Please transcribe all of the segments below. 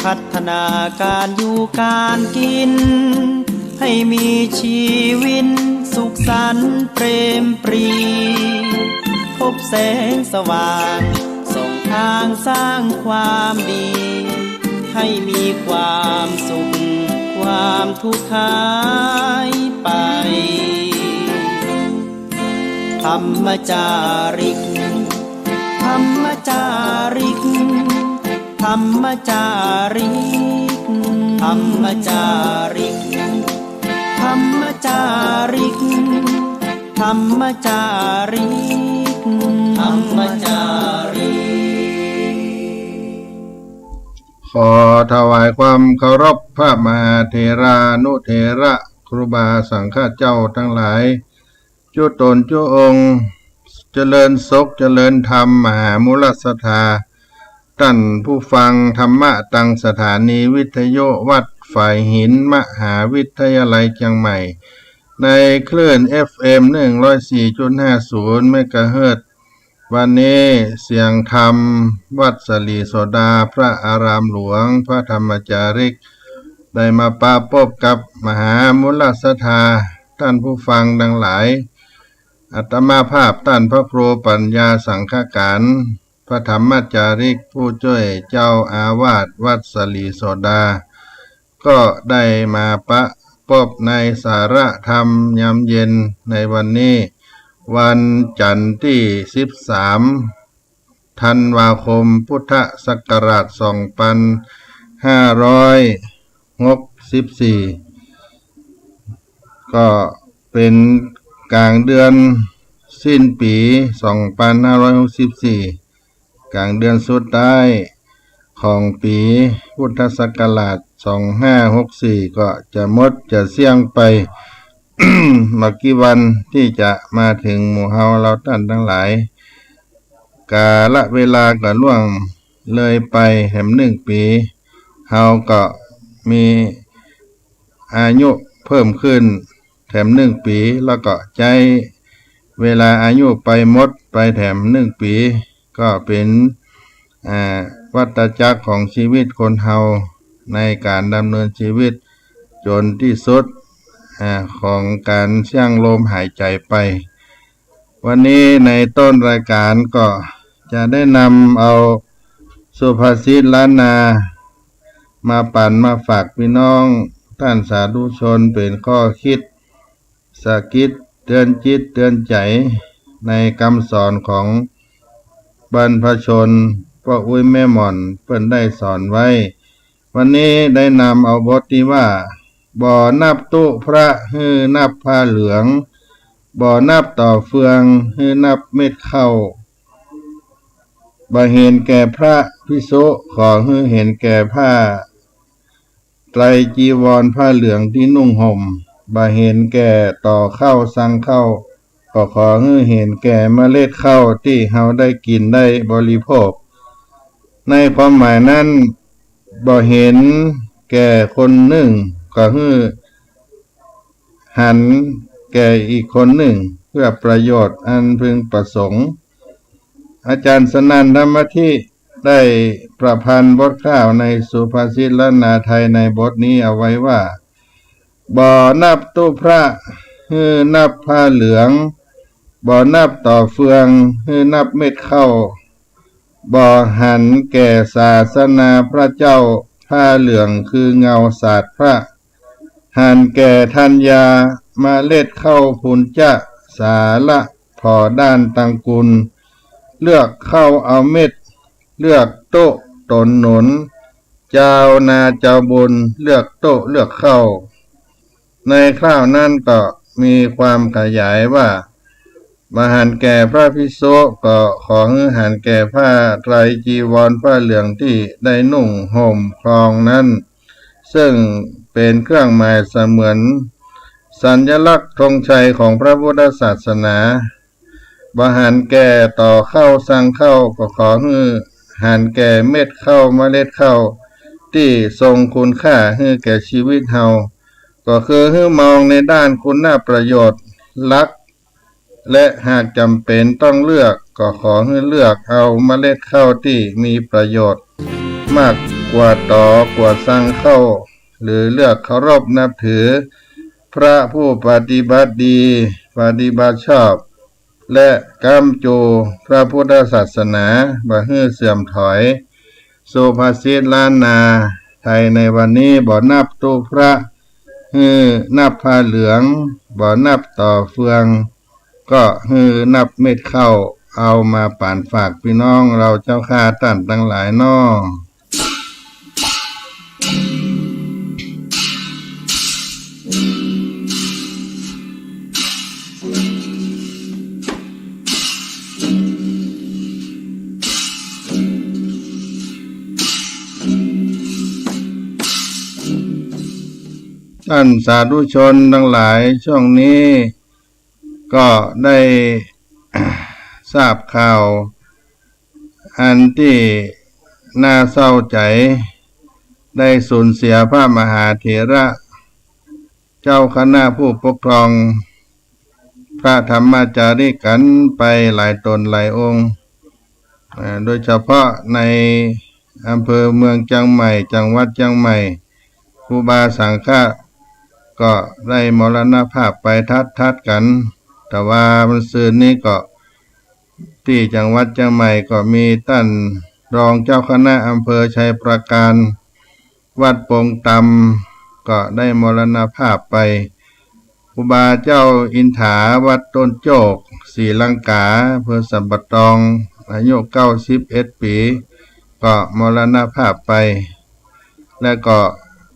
พัฒนาการอยู่การกินให้มีชีวิตสุขสันต์เปรมปรีพบแสงสว่างส่องทางสร้างความดีให้มีความสุขความทุกข์หายไปธรรมจาริกธรรมจาริกธรรมจาริกธรรมจาริกธรรมจาริกธรรมจาริกธรรมจาริกขอถวายความเคารพพระมหาเถรานุเถระครูบาสังฆเจ้าทั้งหลายจุตนจุองค์เจริญสุขเจริญธรรมมหามุลศรัทธาท่านผู้ฟังธรรมะตังสถานีวิทยุวัดฝ่ายหินมหาวิทยาลัยเชียงใหม่ในคลื่น FM 104.50 เมกะเฮิรตซ์วันนี้เสียงธรรมวัดสลีโสดาพระอารามหลวงพระธรรมจาริกได้มาปะพบกับมหามุลศรัทธาท่านผู้ฟังดังหลายอาตมาภาพท่านพระครูปัญญาสังฆการพระธรรมจาริกผู้ช่วยเจ้าอาวาสวัดสลีโสดาก็ได้มาปะพบในสาระธรรมยามเย็นในวันนี้วันจันทร์ที่13ธันวาคมพุทธศักราช2564ก็เป็นกลางเดือนสิ้นปี2564กลางเดือนสุดท้ายของปีพุทธศักราช2564ก็จะหมดจะเสี่ยงไป มากี่วันที่จะมาถึงหมู่เฮาเราท่านทั้งหลายกาลเวลาก็ล่วงเลยไปแหม1 ปีเฮาก็มีอายุเพิ่มขึ้นแถม1 ปีแล้วก็ใจเวลาอายุไปหมดไปแถม1 ปีก็เป็นวัฏจักรของชีวิตคนเฮาในการดำเนินชีวิตจนที่สุดของการเสี่ยงลมหายใจไปวันนี้ในต้นรายการก็จะได้นำเอาสุภาษิตล้านนามาปั่นมาฝากพี่น้องท่านสาธุชนเป็นข้อคิดสะกิดเตือนจิตเตือนใจในคำสอนของบรรพชนพ่ออุ้ยแม่หม่อนเพิ่นได้สอนไว้วันนี้ได้นำเอาบทที่ว่าบ่อนับตุพระฮือนับผ้าเหลืองบ่อนับต่อเฟืองฮือนับเม็ดข้าวบ่เห็นแก่พระภิกษุขอฮือเห็นแก่ผ้าไตรจีวรผ้าเหลืองที่นุ่งห่มบ่เห็นแก่ต่อข้าวสังข้าวก็ขอฮือเห็นแก่เมล็ดข้าวที่เฮาได้กินได้บริโภคในความหมายนั้นบ่เห็นแก่คนหนึ่งก็คือหันแก่อีกคนหนึ่งเพื่อประโยชน์อันพึงประสงค์อาจารย์สนั่นธรรมธิได้ประพันธ์บทข้าวในสุภาษิตล้านนาไทยในบทนี้เอาไว้ว่าบ่อนับตุพระฮือนับผ้าเหลืองบ่อนับต่อเฟืองฮือนับเม็ดข้าวบ่อหันแก่ศาสนาพระเจ้าผ้าเหลืองคือเงาศาสตร์พระหันแก่ธัญญามาเล็ดเข้าพุนจะสาละพอด้านตังกุลเลือกเข้าเอาเม็ดเลือกโต๊ะตนหนุนเจ้านาเจ้าบุญเลือกโต๊ะเลือกเข้าในคราวนั้นก็มีความขยายว่ามหันแก่พระภิกษุก็ขอให้หันแก่ผ้าไตรจีวรผ้าเหลืองที่ได้นุ่งห่มครองนั้นซึ่งเป็นเครื่องหมายเสมือนสัญลักษณ์ธงชัยของพระพุทธศาสนาบ่หันแก่ต่อข้าวสังข้าวก็ขอให้หันแก่เม็ดข้าวเมล็ดข้าวที่ทรงคุณค่าให้แก่ชีวิตเฮาก็คือให้มองในด้านคุณประโยชน์ลักและหากจำเป็นต้องเลือกก็ขอให้เลือกเอาเมล็ดข้าวที่มีประโยชน์มาก กวดต่อกวดสั่งเข้าหรือเลือกเคารพนับถือพระผู้ปฏิบัติดีปฏิบัติชอบและกำจูพระพุทธศาสนาบ่ให้เสื่อมถอยสุภาษิตล้านนาไทยในวันนี้บ่นับตู้พระฮือนับผ้าเหลืองบ่นับต่อเฟืองก็ฮือนับเม็ดข้าวเอามาป่านฝากพี่น้องเราเจ้าข้าท่านทั้งหลายน้อท่านสาธุชนทั้งหลายช่วงนี้ก็ได้ ทราบข่าวอันที่น่าเศร้าใจได้สูญเสียพระมหาเถระเจ้าคณะผู้ปกครองพระธรรมจารีกันไปหลายตนหลายองค์โดยเฉพาะในอำเภอเมืองเชียงใหม่จังหวัดเชียงใหม่ครูบาสังฆะก็ได้มรณภาพไปทัดกันแต่ว่ามันซืนนี้ก็ที่จังหวัดเชียงใหม่ก็มีท่านรองเจ้าคณะอำเภอชัยประการวัดปงตำก็ได้มรณภาพไปครูบาเจ้าอินถาวัดต้นโจกศรีลังกาอำเภอสัมปะตองอายุ91 ปีก็มรณภาพไปและก็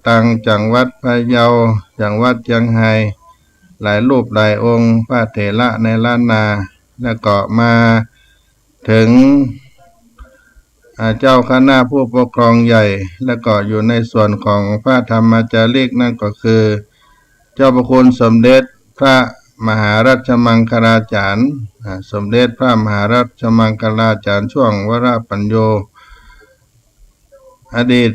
ต่างจังหวัดพะเยาจังหวัดเชียงไฮ้หลายรูปหลายองค์พระเถระในล้านนาแล้วก็มาถึงเจ้าคณะผู้ปกครองใหญ่แล้วก็อยู่ในส่วนของพระธรรมจารีกนั่นก็คือเจ้าพระคุณสมเด็จพระมหาราชมังคลาจารย์สมเด็จพระมหาราชมังคลาจารย์ช่วงวรปัญโยอดีต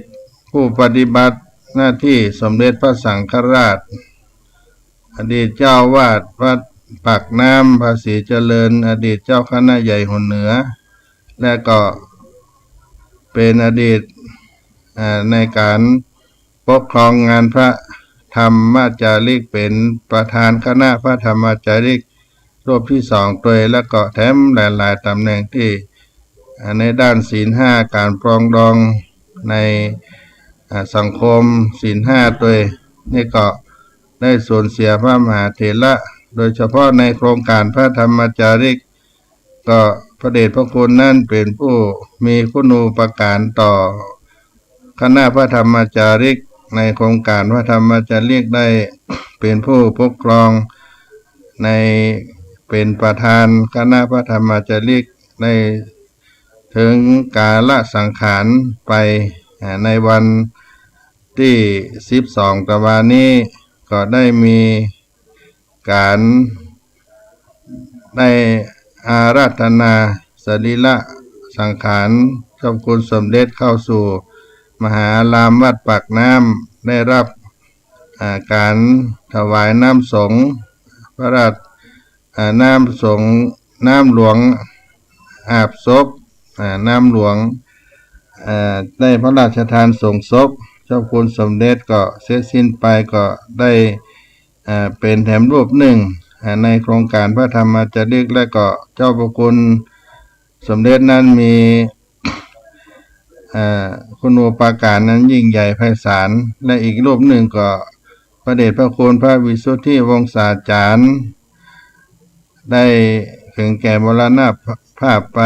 ผู้ปฏิบัติหน้าที่สมเด็จพระสังฆราชอดีตเจ้าวาดวัดปากน้ำภาษีเจริญอดีตเจ้าคณะใหญ่หนเหนือและก็เป็นอดีตในการปกครองงานพระธรรมจารีกเป็นประธานคณะพระธรรมจารีกรูปที่2ตัวและก็แถมหลายๆตำแหน่งที่ในด้านศีล5การปรองดองในสังคมศีล5ตัวนี่ก็ได้สูญเสียพระมหาเถระโดยเฉพาะในโครงการพระธรรมจารีกก็พระเดชพระคุณนั่นเป็นผู้มีคุณูปการต่อคณะพระธรรมจารีกในโครงการพระธรรมจารีกได้เป็นผู้ปกครองในเป็นประธานคณะพระธรรมจารีกได้ถึงกาลสังขารไปในวันที่12 ตุลานี้ก็ได้มีการได้อาราธนาสรีระสังขารเจ้าคุณสมเด็จเข้าสู่มหาอารามวัดปากน้ำได้รับการถวายน้ำสงฆ์พระราชน้ำสงฆ์น้ำหลวงอาบศพน้ำหลวงได้พระราชทานส่งศพเจ้าคุณสมเด็จก็เสร็จสิ้นไปก็ได้เป็นแถมรูปหนึ่งในโครงการพระธรรมจารีกและก็เจ้าพระคุณสมเด็จนั้นมีคุณูปการนั้นยิ่งใหญ่ไพศาลและอีกรูปหนึ่งก็พระเดชพระคุณพระวิสุทธิวงศาจารย์ได้ถึงแก่มรณภาพไป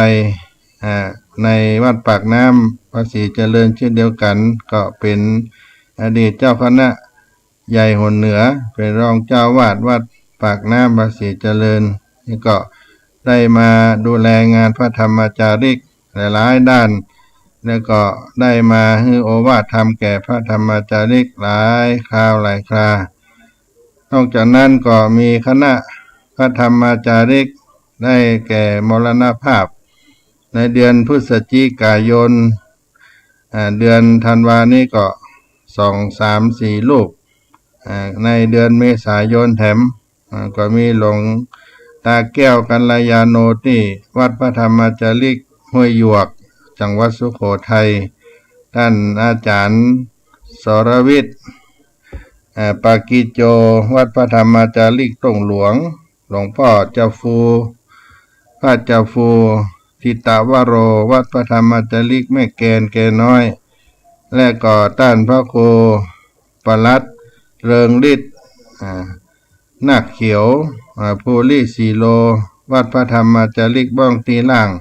ในวัดปากน้ำภาษีเจริญเช่นเดียวกันก็เป็นอดีตเจ้าคณะใหญ่หนเหนือเป็นรองเจ้าวาดวัดปากน้ำภาษีเจริญนี่ก็ได้มาดูแลงานพระธรรมจารีกหลายๆด้านแล้วก็ได้มาให้โอวาทธรรมแก่พระธรรมจารีกหลายคราวหลายครานอกจากนั้นก็มีคณะพระธรรมจารีกได้แก่มรณภาพในเดือนพฤศจิกายนเดือนธันวานี้ก็2 3 4 รูปในเดือนเมษายนแถมก็มีหลวงตาแก้วกัลยาโนที่วัดพระธรรมจารีกห้วยหยวกจังหวัดสุโขทัย ท่านอาจารย์สรวิทย์ปากิโจวัดพระธรรมจาริกตงหลวงหลวงพ่อเจ้าฟูพระเจ้าฟูทิตาวโรวัดพระธรรมจาริกแม่แกนแกน้อย และก็ต้านพระโคปลัดเริงฤทธิ์นาคเขียวภูริสีโลวัดพระธรรมจาริกบ้องตีล่าง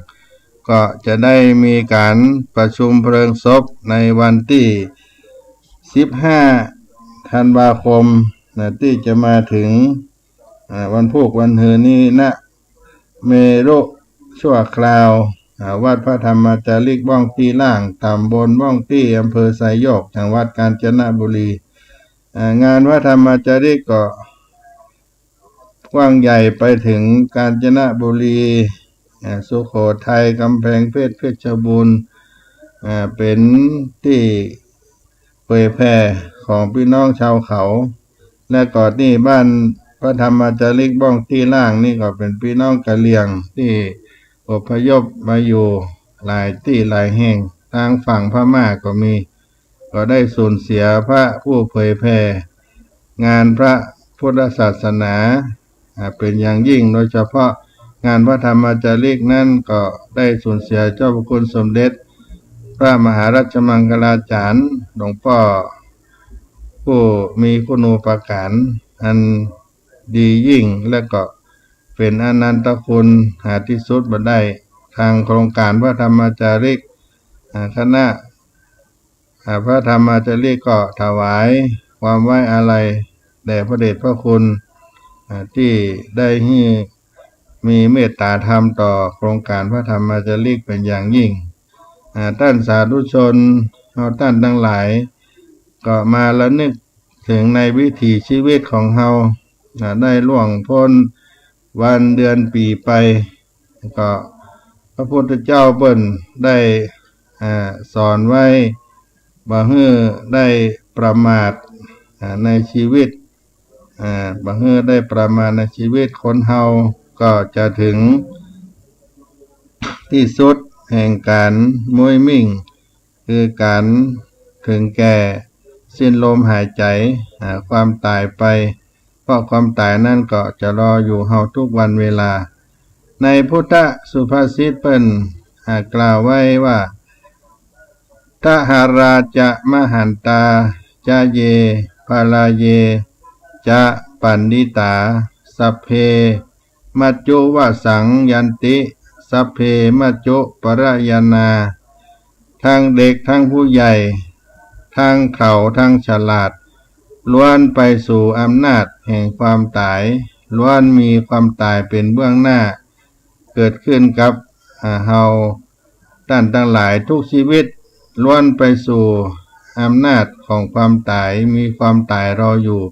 ก็จะได้มีการประชุมเพลิงศพในวันที่15ธันวาคมที่จะมาถึงวันพุธวันเฮือนี้นะเมรุชั่วคราววัดพระธรรมจาริกบ้องตีล่างตำบลบ้องตีอำเภอไซโยกจังหวัดกาญจนบุรีงานพระธรรมจาริกก็กว้างใหญ่ไปถึงกาญจนบุรีสุโขทัยกำแพงเพชรเพชรบูรณ์เป็นที่เผยแพร่ของพี่น้องชาวเขาและก่อนนี่บ้านพระธรรมจาริกบ้องที่ล่างนี่ก็เป็นพี่น้องกะเหรี่ยงที่อพยพมาอยู่หลายที่หลายแห่งทางฝั่งพม่าก็มีก็ได้สูญเสียพระผู้เผยแพร่งานพระพุทธศาสนาเป็นอย่างยิ่งโดยเฉพาะงานพระธรรมจาริกนั้นก็ได้สูญเสียเจ้าพระคุณสมเด็จพระมหาราชมังคลาจารย์หลวงพ่อผู้มีคุณูปการอันดียิ่งและก็เป็นอนันตคุณหาที่สุดบ่ได้ทางโครงการพระธรรมจาริกคณะพระธรรมจาริกก็ถวายความไว้อาลัยแด่พระเดชพระคุณที่ได้มีเมตตาธรรมต่อโครงการพระธรรมจาริกเป็นอย่างยิ่งท่านสาธุชนเราท่านทั้งหลายก็มาระลึกถึงในวิถีชีวิตของเราได้ล่วงพ้นวันเดือนปีไปก็พระพุทธเจ้าเปิ้นได้สอนไว้บ่ให้ได้ประมาทในชีวิตบ่ให้ได้ประมาทในชีวิตคนเฮาก็จะถึงที่สุดแห่งการมุ้ยมิ่งคือการถึงแก่สิ้นลมหายใจความตายไปเพราะความตายนั่นก็จะรออยู่เฮาทุกวันเวลาในพุทธสุภาษิตเปิ้นกล่าวไว้ว่าทหาราจะมหันตาจะเยภาลาเยจะปันนิตาสัพเพมัจจุวสังยันติสัพเพมัจจุปรายนาทั้งเด็กทั้งผู้ใหญ่ทั้งเขาทั้งฉลาดล้วนไปสู่อำนาจแห่งความตายล้วนมีความตายเป็นเบื้องหน้าเกิดขึ้นกับเฮาท่านทั้งหลายทุกชีวิตล้วนไปสู่อำนาจของความตายมีความตายรออยู่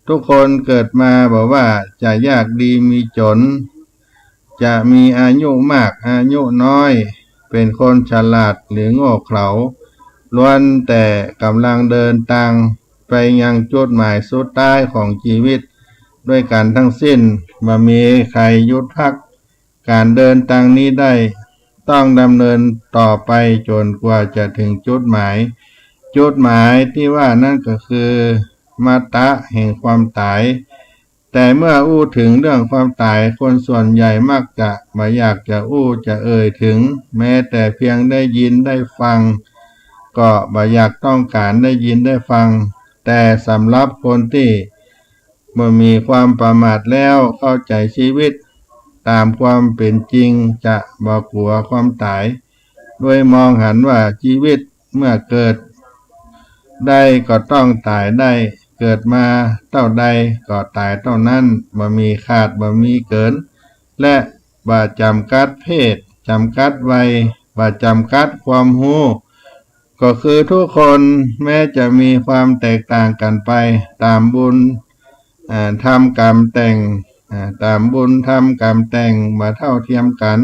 ทุกคนเกิดมาบอกว่าจะยากดีมีจนจะมีอายุมากอายุน้อยเป็นคนฉลาดหรือโง่เขลาล้วนแต่กำลังเดินทางไปยังจุดหมายสุดท้ายของชีวิตด้วยกันทั้งสิ้นบ่มีใครหยุดพักการเดินทางนี้ได้ต้องดำเนินต่อไปจนกว่าจะถึงจุดหมายที่ว่านั่นก็คือมาตะแห่งความตายแต่เมื่ออู้ถึงเรื่องความตายคนส่วนใหญ่มักจะไม่อยากจะอู้จะเอ่ยถึงแม้แต่เพียงได้ยินได้ฟังก็ไม่อยากต้องการได้ยินได้ฟังแต่สำหรับคนที่เมื่อมีความประมาทแล้วเข้าใจชีวิตตามความเป็นจริงจะบ่กลัวความตายด้วยมองหันว่าชีวิตเมื่อเกิดได้ก็ต้องตายได้เกิดมาเท่าใดก็ตายเท่านั้นบ่มีขาดบ่มีเกินและบ่จำกัดเพศจำกัดวัยบ่จำกัดความรู้ก็คือทุกคนแม้จะมีความแตกต่างกันไปตามบุญทำกรรมแต่งตามบุญทำกรรมแต่งมาเท่าเทียมกัน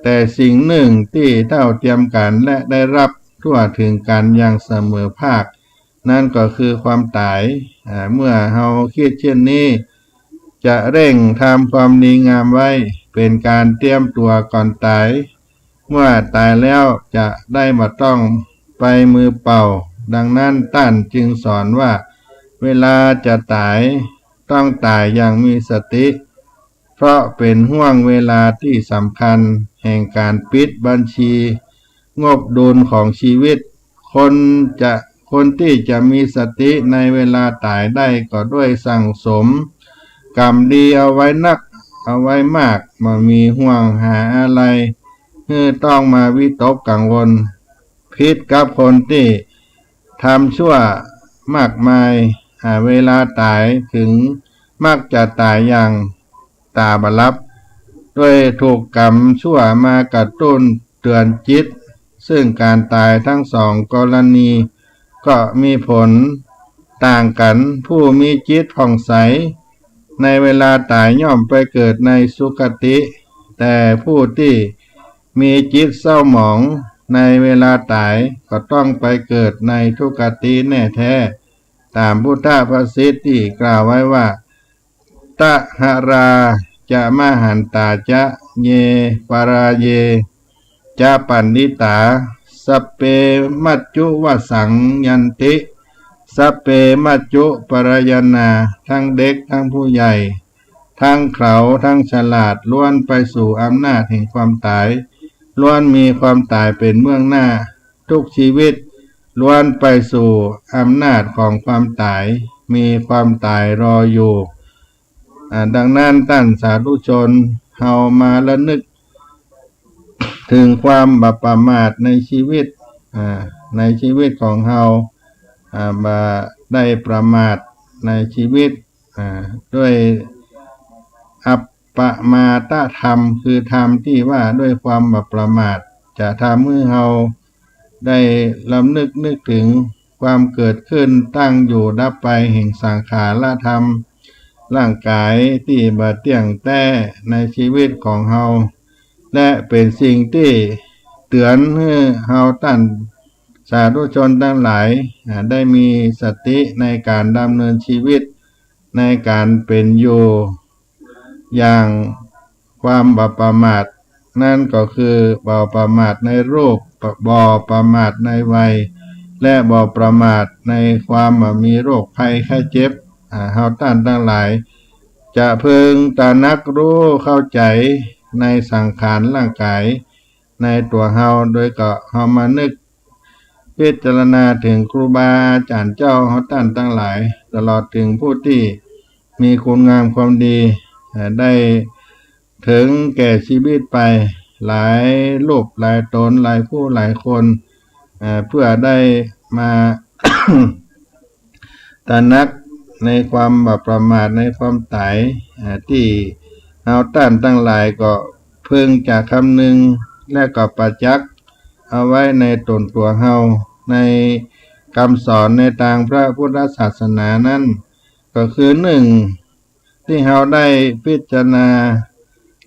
แต่สิ่งหนึ่งที่เท่าเทียมกันและได้รับทั่วถึงกันอย่างเสมอภาคนั่นก็คือความตายเมื่อเฮาคิดเช่นนี้จะเร่งทำความดีงามไว้เป็นการเตรียมตัวก่อนตายเมื่อตายแล้วจะได้มาต้อง ไปมือเปล่าดังนั้นท่านจึงสอนว่าเวลาจะตายต้องตายอย่างมีสติเพราะเป็นห่วงเวลาที่สำคัญแห่งการปิดบัญชีงบดุลของชีวิตคนจะคนที่จะมีสติในเวลาตายได้ก็ด้วยสั่งสมกรรมดีเอาไว้นักเอาไว้มากมามีห่วงหาอะไรต้องมาวิตกกังวลผิดกับคนที่ทำชั่วมากมายเวลาตายถึงมักจะตายอย่างตาบลับด้วยถูกกรรมชั่วมากระตุ้นเตือนจิตซึ่งการตายทั้งสองกรณีก็มีผลต่างกันผู้มีจิตผ่องใสในเวลาตายย่อมไปเกิดในสุคติแต่ผู้ที่มีจิตเศร้าหมองในเวลาตายก็ต้องไปเกิดในทุกติแน่แท้ตามพุทธภาษิตที่กล่าวไว้ว่าตะหราจะมหันตาจะเยปาราเยจะปันนิตาสปเปมัจจุวสังยันติสปเปมัจจุปรายนาทั้งเด็กทั้งผู้ใหญ่ทั้งเขาทั้งฉลาดล้วนไปสู่อำนาจแห่งความตายล้วนมีความตายเป็นเบื้องหน้าทุกชีวิตล้วนไปสู่อำนาจของความตายมีความตายรออยู่ดังนั้นท่านสาธุชนเฮามาระลึกถึงความบาปประมาทในชีวิตในชีวิตของเฮาบาได้ประมาทในชีวิตด้วยอัปปมาตธรรมคือธรรมที่ว่าด้วยความบาปประมาทจะทำให้เฮาได้ลำนึกถึงความเกิดขึ้นตั้งอยู่ดับไปแห่งสังขารธรรมร่างกายที่บาเที่ยงแท้ในชีวิตของเฮาและเป็นสิ่งที่เตือนให้เฮาท่านสาธุชนทั้งหลายได้มีสติในการดำเนินชีวิตในการเป็นอยู่อย่างความบาประมาทนั่นก็คือบ่ประมาทในรูปบ่ประมาทในวัยและบ่ประมาทในความมีโรคภัยไข้เจ็บเฮาท่านทั้งหลายจะพึงตระหนักรู้เข้าใจในสังขารร่างกายในตัวเฮาโดยก็เฮามานึกพิจารณาถึงครูบาอาจารย์เจ้าเฮาท่านทั้งหลายตลอดถึงผู้ที่มีคุณงามความดีได้ถึงแก่ชีวิตไปหลายรูปหลายตนหลายผู้หลายคนเพื่อได้มา ตระหนักในความบาปประมาทในความตายที่เฮาท่านทั้งหลายก็เพิ่งจะคำนึงและก็ประจักษ์เอาไว้ในตนตัวเฮาในคำสอนในทางพระพุทธศาสนานั้นก็คือหนึ่งที่เฮาได้พิจารณา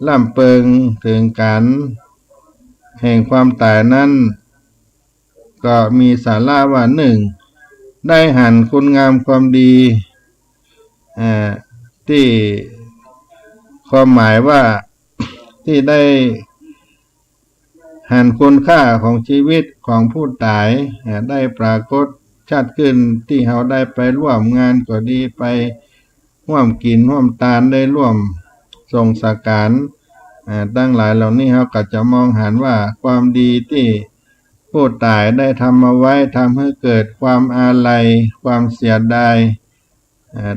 ล่ำเปิงถึงการแห่งความตายนั้นก็มีสาระว่าหนึ่งได้หันคุณงามความดีที่ความหมายว่าที่ได้หันคุณค่าของชีวิตของผู้ตายได้ปรากฏชัดขึ้นที่เราได้ไปร่วมงานก็ดีไปร่วมกินร่วมทานได้ร่วมส่งสักการตั้งหลายเหล่านี้เราก็จะมองเห็นว่าความดีที่ผู้ตายได้ทำมาไว้ทำให้เกิดความอาลัยความเสียดาย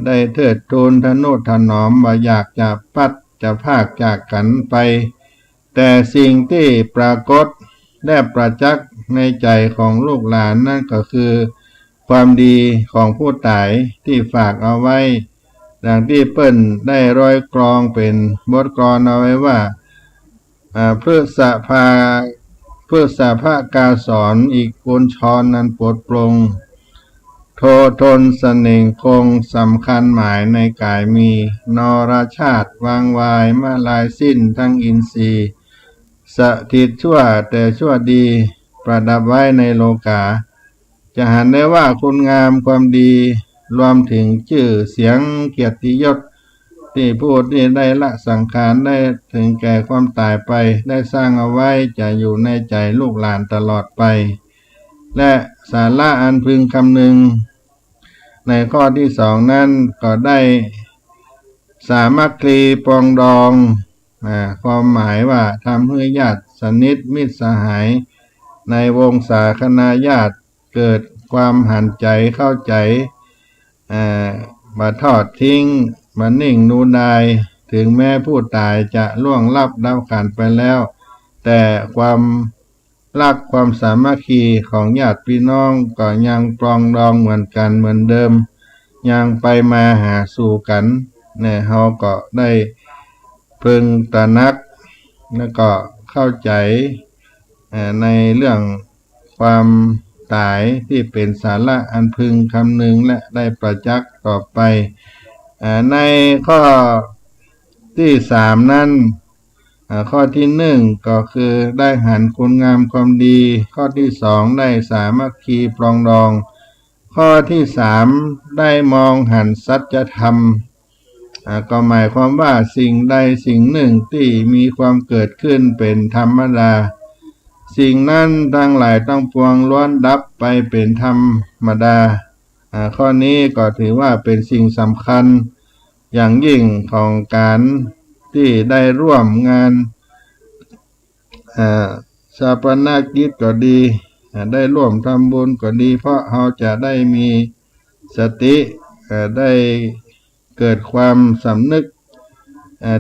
ได้เทิดทูนทนุถนอมว่าอยากจะพัดจะพากจากกันไปแต่สิ่งที่ปรากฏและประจักษ์ในใจของลูกหลานนั่นก็คือความดีของผู้ตายที่ฝากเอาไว้ดังที่เปิ้นได้ร้อยกลองเป็นบทกลอนเอาไว้ว่าเพื่อสะภากาสอนอีกกุญชรนั้นปลดปลงโททนเสน่ห์คงสำคัญหมายในกายมีนรชาติวางวายมาลายสิ้นทั้งอินทรีย์สถิตชั่วแต่ชั่วดีประดับไว้ในโลกาจะหันได้ว่าคุณงามความดีรวมถึงชื่อเสียงเกียรติยศที่ผู้ที่ได้ละสังขารได้ถึงแก่ความตายไปได้สร้างเอาไว้จะอยู่ในใจลูกหลานตลอดไป และสาระอันพึงคำนึงในข้อที่สองนั้นก็ได้สามัคคีปรองดองความหมายว่าทำให้ญาติสนิทมิตรสหายในวงศาคณาญาติเกิดความหันใจเข้าใจมาทอดทิ้งมานิ่งนูนายถึงแม้ผู้ตายจะล่วงลับดับขันไปแล้วแต่ความรักความสามัคคีของญาติพี่น้องก็ยังปรองดองเหมือนกันเหมือนเดิมยังไปมาหาสู่กันเนี่ยเราก็ได้พึงตระหนักแล้วก็เข้าใจในเรื่องความตายที่เป็นสาระอันพึงคำนึงและได้ประจักษ์ต่อไปในข้อที่สามนั้นข้อที่หนึ่งก็คือได้หันคุณงามความดีข้อที่สองได้สามัคคีปรองดองข้อที่สามได้มองหันสัจธรรมก็หมายความว่าสิ่งใดสิ่งหนึ่งที่มีความเกิดขึ้นเป็นธรรมดาสิ่งนั้นทั้งหลายต้องปวงล้วนดับไปเป็นธรรมดาข้อนี้ก็ถือว่าเป็นสิ่งสำคัญอย่างยิ่งของการที่ได้ร่วมงานชาปนกิจก็ดีได้ร่วมทำบุญก็ดีเพราะเราจะได้มีสติได้เกิดความสำนึก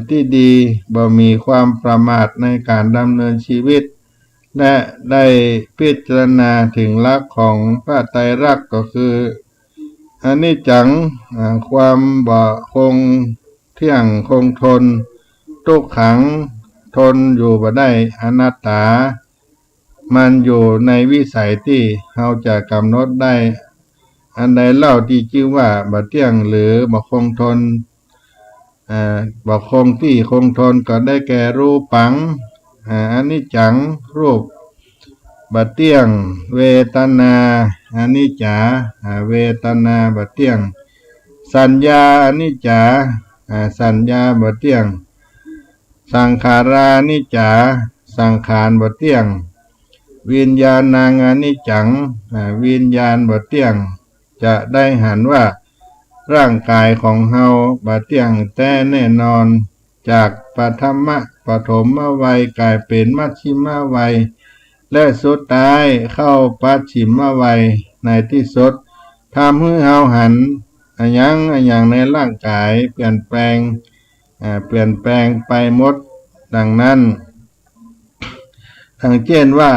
ที่ดีบ่มีความประมาทในการดำเนินชีวิตและได้พิจารณาถึงหลักของพระไตรลักษณ์ก็คืออนิจจังความบ่คงเที่ยงคงทนทุกขังทนอยู่บ่ได้อนัตตามันอยู่ในวิสัยที่เราจะกำหนดได้อันใดเล่าที่ชื่อว่าบ่เที่ยงหรือบ่คงทนบ่คงที่คงทนก็ได้แก่รูปังอนิจจังรูปบ่เที่ยงเวทนาอนิจจาเวทนาบ่เที่ยงสัญญาอนิจจาสัญญาบ่เที่ยงสังขารานิจจาสังขารบ่เที่ยงวิญญาณังอนิจจังวิญญาณบ่เที่ยงจะได้หันว่าร่างกายของเฮาบ่เที่ยงแต่แน่นอนจากปฐมวัยกลายเป็นมัชฌิมวัยและสุดท้ายเข้าปัจฉิมวัยในที่สุดทำให้เฮาหันอันยังในร่างกายเปลี่ยนแปลงไปหมดดังนั้นทั้งเช่นว่า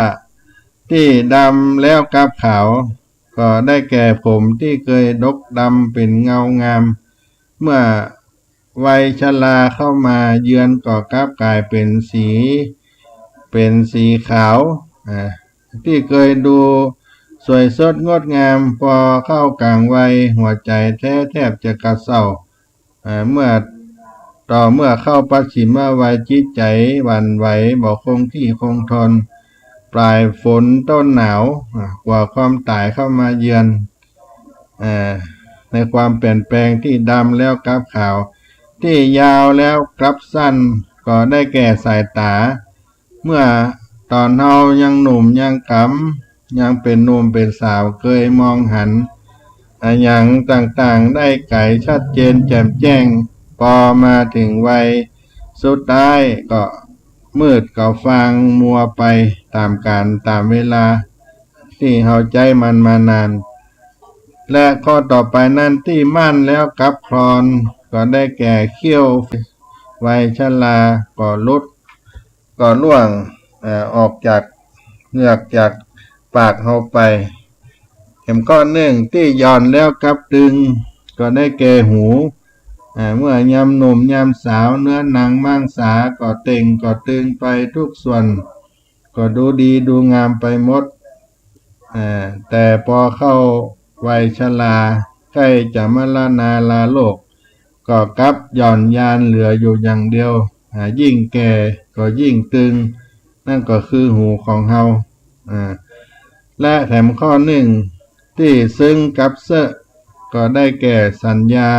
ที่ดำแล้วกลับขาวก็ได้แก่ผมที่เคยดกดำเป็นเงางามเมื่อวัยชราเข้ามาเยือนก็กลับกลายเป็นสีขาวที่เคยดูสวยสดงดงามพอเข้ากลางวัยหัวใจแทบจะกระเซ้าเมื่อเข้าปัจฉิมวัยจิตใจหวั่นไหวบ่คงที่คงทนปลายฝนต้นหนาวกว่าความตายเข้ามาเยือนในความเปลี่ยนแปลงที่ดำแล้วกลับขาวที่ยาวแล้วกลับสั้นก็ได้แก่สายตาเมื่อตอนเฮายังหนุ่มยังกำยังเป็นหนุ่มเป็นสาวเคยมองหันอย่างต่างๆได้ไกลชัดเจนแจ่มแจ้งพอมาถึงวัยสุดท้ายก็มืดก็ฟางมัวไปตามกาลตามเวลาที่เฮาใจมันมานานและข้อต่อไปนั้นที่มั่นแล้วกลับคลอนก็ได้แก่เขี้ยววัยชราก็ลุดก็ล่วงออกจากเหงือกจากปากเฮาไปเข็มก้อนหนึ่งที่ย่อนแล้วกลับดึงก็ได้แก่หูเมื่อยามหนุ่มยามสาวเนื้อหนังมังสาก็เต่งก็ตึงไปทุกส่วนก็ดูดีดูงามไปหมดแต่พอเข้าวัยชราใกล้จะมรณาลาโลกก็กลับหย่อนยานเหลืออยู่อย่างเดียวยิ่งแก่ก็ยิ่งตึงนั่นก็คือหูของเฮาและแถมข้อหนึ่งที่ซึ่งกับเสะก็ได้แก่สัญญา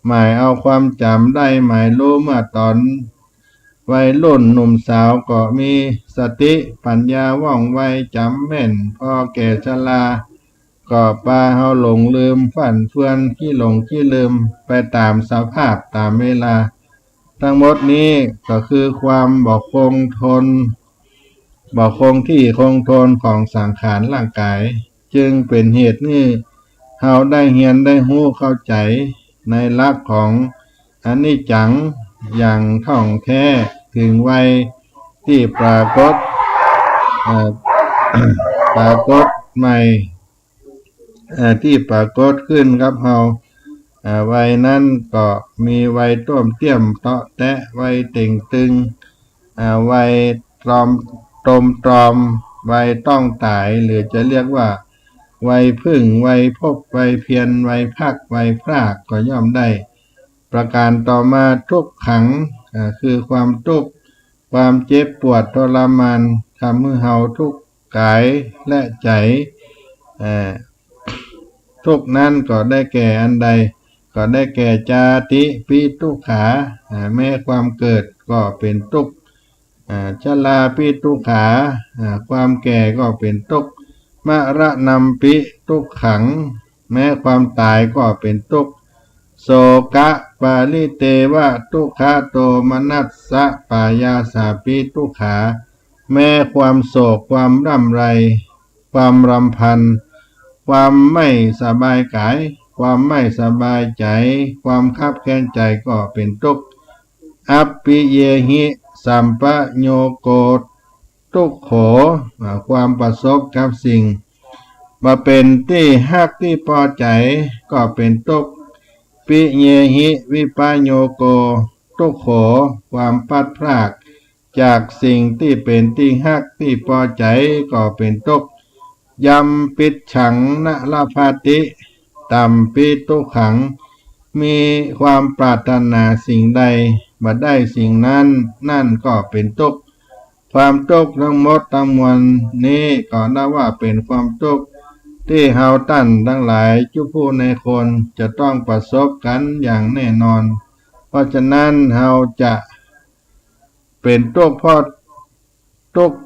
หมายเอาความจำได้หมายรู้เมื่อตอน วัยรุ่นหนุ่มสาวก็มีสติปัญญาว่องไวจำแม่นพอแก่ชราก็พาเฮาหลงลืมฝันเฟือนขี้หลงขี้ลืมไปตามสภาพตามเวลาทั้งหมดนี้ก็คือความบ่คงทนบ่คงที่คงทนของสังขารร่างกายจึงเป็นเหตุนี้เฮาได้เรียนได้รู้เข้าใจในหลักของอนิจจังอย่างท่องแท้ถึงวัยที่ปรากฏเอ่อ ปรากฏใหม่ที่ปรากฏขึ้นครับเฮาวัยนั้นก็มีวัยต้วมเตี้ยมเตาะแตะวัยเต่งตึงวัยตรอมตรอมวัยต้องตายหรือจะเรียกว่าวัยพึ่งวัยพบวัยเพียรวัยพักวัยพรากก็ย่อมได้ประการต่อมาทุกขังคือความทุกข์ความเจ็บปวดทรมานทำให้เฮาทุกข์กายและใจทุกนั้นก็ได้แก่อันใดก็ได้แก่จาติปิทุกขาแม้ความเกิดก็เป็นทุกข์ชราปิทุกขาความแก่ก็เป็นทุกข์มรณัมปิทุกขังแม้ความตายก็เป็นทุกข์โสกะปาลิเตวะทุกขโตมนัสสะปายาสาปิทุกขาแม้ความโศกความร่ำไรความรำพันความไม่สบายกายความไม่สบายใจความคับแค้นใจก็เป็นทุกข์อัปปิเยหิสัมปโยโกทุกโขความประสบกับสิ่งมาเป็นที่ฮักที่พอใจก็เป็นทุกข์ปิเยหิวิปโยโกทุกโขความพัดพรากจากสิ่งที่เป็นที่ฮักที่พอใจก็เป็นทุกข์ยัมปิดฉังนะลาภาติตัมปิทุกขังมีความปรารถนาสิ่งใดมาได้สิ่งนั้นนั่นก็เป็นทุกข์ความทุกข์ทั้งหมดทั้งมวลนี้ก็นับว่าเป็นความทุกข์ที่เฮาท่านทั้งหลายทุกผู้ในคนจะต้องประสบกันอย่างแน่นอนเพราะฉะนั้นเฮาจะเป็นทุกข์เพราะทุกข์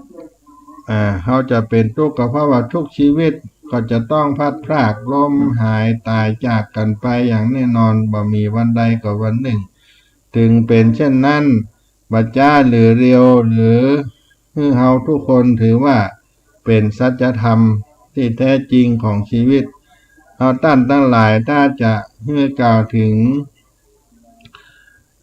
เฮาจะเป็นทุกข์ก็เพราะว่าทุกชีวิตก็จะต้องพัดพรากล้มหายตายจากกันไปอย่างแน่นอนบ่มีวันใดก็วันหนึ่งถึงเป็นเช่นนั้นบัจจาหรือเรียวหรือเฮาทุกคนถือว่าเป็นสัจธรรมที่แท้จริงของชีวิตเฮาท่านทั้งหลายถ้าจะกล่าวถึง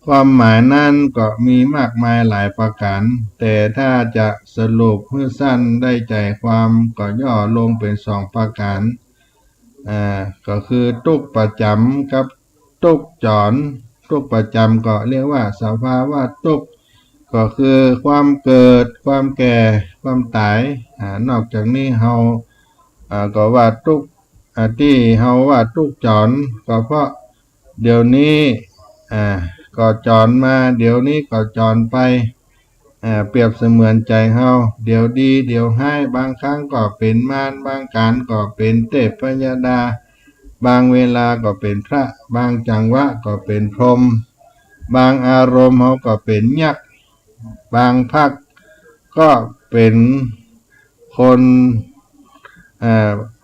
ความหมายนั้นก็มีมากมายหลายประการแต่ถ้าจะสรุปให้สั้นได้ใจความก็ย่อลงเป็นสองประการก็คือทุกข์ประจำกับทุกข์จรทุกข์ประจำก็เรียกว่าสภาวะทุกข์ก็คือความเกิดความแก่ความตายนอกจากนี้เฮาก็ว่าทุกข์ที่เฮาว่าทุกข์จรก็เพราะเดี๋ยวนี้ก็จรมาเดี๋ยวนี้ก็จรไปเปรียบเสมือนใจเฮาเดี๋ยวดีเดี๋ยวให้บางครั้งก็เป็นมารบางการก็เป็นเทพพยดาบางเวลาก็เป็นพระบางจังหวะก็เป็นพรหมบางอารมณ์เฮาก็เป็นยักษ์บางภาคก็เป็นคน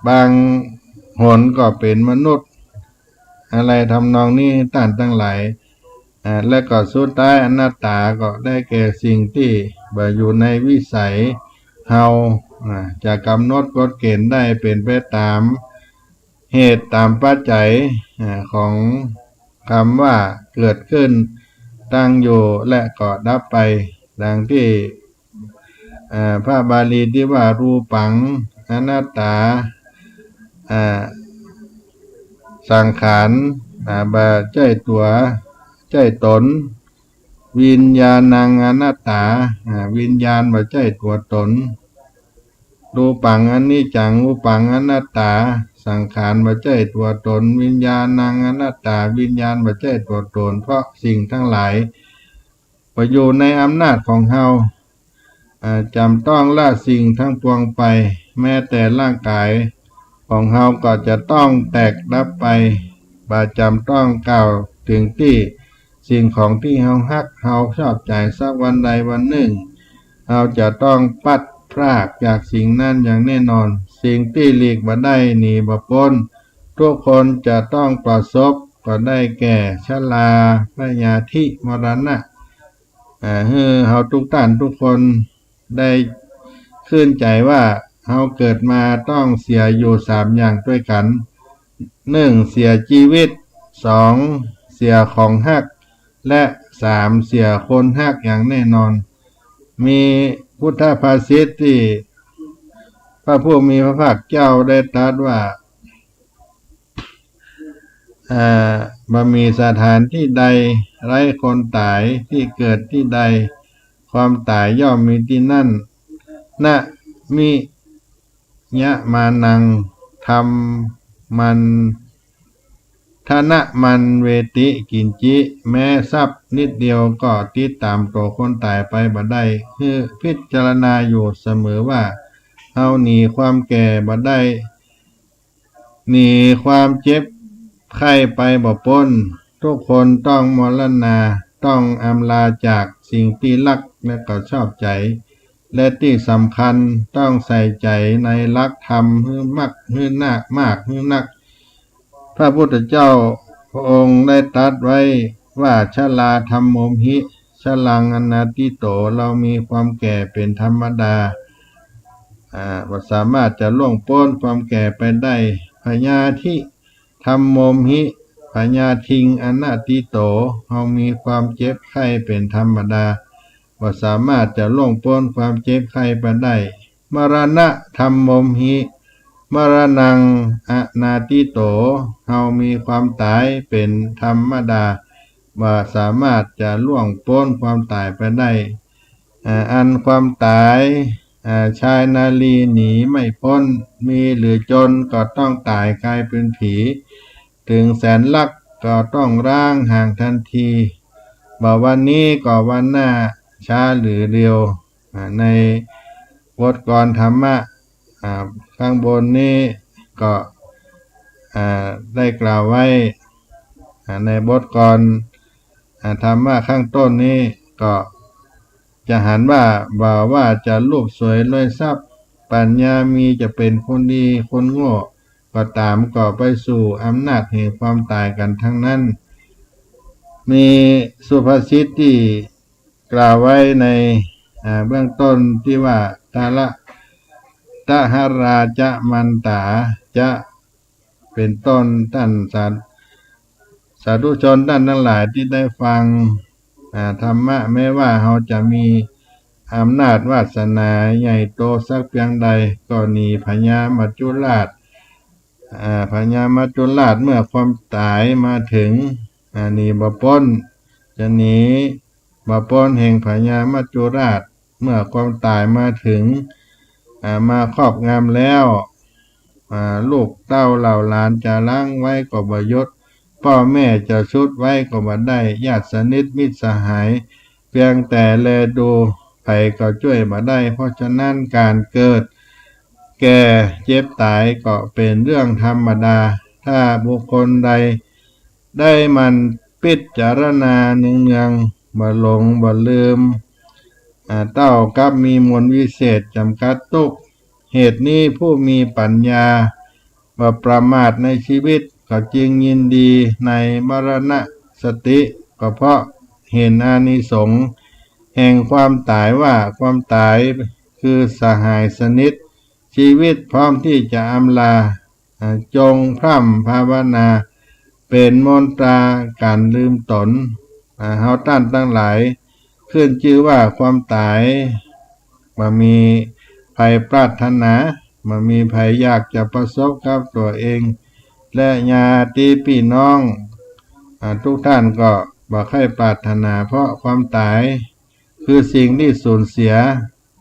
บางหนก็เป็นมนุษย์อะไรทำนองนี้ท่านทั้งหลายและก็สุดท้ายอนัตตาก็ได้แก่สิ่งที่อยู่ในวิสัยเฮาจะกำหนดกฎเกณฑ์ได้เป็นไปตามเหตุตามปัจจัยของคำว่าเกิดขึ้นตั้งอยู่และก็ดับไปดังที่พระบาลีที่ว่ารูปังอนัตตาสังขารใจตัวใจตนวิญญาณังอนัตตาวิญญาณบ่ใจตัวตนรูปังอนิจจังรูปังอนัตตาสังขารบ่ใจตัวตนวิญญาณังอนัตตาวิญญาณบ่ใจตัวตนเพราะสิ่งทั้งหลายอยู่ในอำนาจของเฮาจำต้องละสิ่งทั้งปวงไปแม้แต่ร่างกายของเฮาก็จะต้องแตกดับไปบาจำต้องกล่าวถึงที่ สิ่งของที่เฮาฮักเฮาชอบใจสักวันใดวันหนึ่งเราจะต้องปัดพรากจากสิ่งนั้นอย่างแน่นอน สิ่งที่หลีกบ่ได้หนีบ่พ้นทุกคนจะต้องประสบก็ได้แก่ชราพยาธิมรณะเฮาทุกท่านทุกคนได้ขึ้นใจว่าเฮาเกิดมาต้องเสียอยู่3อย่างด้วยกัน1เสียชีวิต2เสียของฮักและ3เสียคนฮักอย่างแน่นอนมีพุทธภาษิตที่พระผู้มีพระภาคเจ้าได้ตรัสว่าบ่มีสถานที่ใดไร้คนตายที่เกิดที่ใดความตายย่อมมีที่นั่นนะมิยะมานังธรรมมันธนะมันเวติกินจิแม้ทรัพย์นิดเดียวก็ติดตามตัวคนตายไปบ่ได้คือพิจารณาอยู่เสมอว่าเฮาหนีความแก่บ่ได้หนีความเจ็บไข้ไปบ่พ้นทุกคนต้องมรณาต้องอำลาจากสิ่งที่รักและก็ชอบใจและที่สำคัญต้องใส่ใจในหลักธรรมให้มากให้นักพระพุทธเจ้าพระองค์ได้ตรัสไว้ว่าชราธัมโมหิชลังอนาติโตเรามีความแก่เป็นธรรมดาว่าสามารถจะล่วงพ้นความแก่ไปได้พยาธิธัมโมหิพยาทิงอนาติโตเรามีความเจ็บไข้เป็นธรรมดาว่าสามารถจะล่วงพ้นความเจ็บไข้ไปได้มรณะธัมโมหิมรณังอนาติโตเฮามีความตายเป็นธรรมดาว่าสามารถจะล่วงพ้นความตายไปได้อันความตายชายนาลีหนีไม่พ้นมีหรือจนก็ต้องตายกลายเป็นผีถึงแสนลักก็ต้องร่างห่างทันทีบ่วันนี้ก็วันหน้าช้าหรือเร็วในบทกลอนธรรมะข้างบนนี้ก็ได้กล่าวไว้ในบทกลธรรมะข้างต้นนี้ก็จะหันว่าจะรูปสวยรวยทรัพย์ปัญญามีจะเป็นคนดีคนโง่ก็ตามก็ไปสู่อำนาจแห่งความตายกันทั้งนั้นมีสุภาษิตที่กล่าวไว้ในเบื้องต้นที่ว่าตหราจะมันตาจะเป็นต้นท่านสาธุชนท่านทั้งหลายที่ได้ฟังธรรมะแม้ว่าเราจะมีอำนาจวาสนาใหญ่โตสักเพียงใดก็หนีพญามัจจุราชพญามัจจุราชเมื่อความตายมาถึงหนีบ่พ้นจะหนีบ่พ้นแห่งพญามัจจุราชเมื่อความตายมาถึงมาครอบงำแล้วลูกเต้าเหล่าหลานจะล้างไว้ก็บ่ยศพ่อแม่จะชุดไว้ก็บ่ได้ญาติสนิทมิตรสหายเพียงแต่แลดูไผก็ช่วยบ่ได้เพราะฉะนั้นการเกิดแก่เจ็บตายก็เป็นเรื่องธรรมดาถ้าบุคคลใดได้มันพิจารณาเนืองๆบ่หลงบ่ลืมเต้ากับมีมนต์วิเศษจำกัดทุกเหตุนี้ผู้มีปัญญาบ่ประมาทในชีวิตก็จึงยินดีในมรณะสติก็เพราะเห็นอานิสงส์แห่งความตายว่าความตายคือสหายสนิทชีวิตพร้อมที่จะอำลาจงพร่ำภาวนาเป็นมนตราการลืมตนเฮาท่านทั้งหลายขึ้นชื่อว่าความตายบ่มีภัยปรารถนาบ่มีภัยอยากจะประสบกับตัวเองและญาติพี่น้องทุกท่านก็บ่ค่อยปรารถนาเพราะความตายคือสิ่งที่สูญเสีย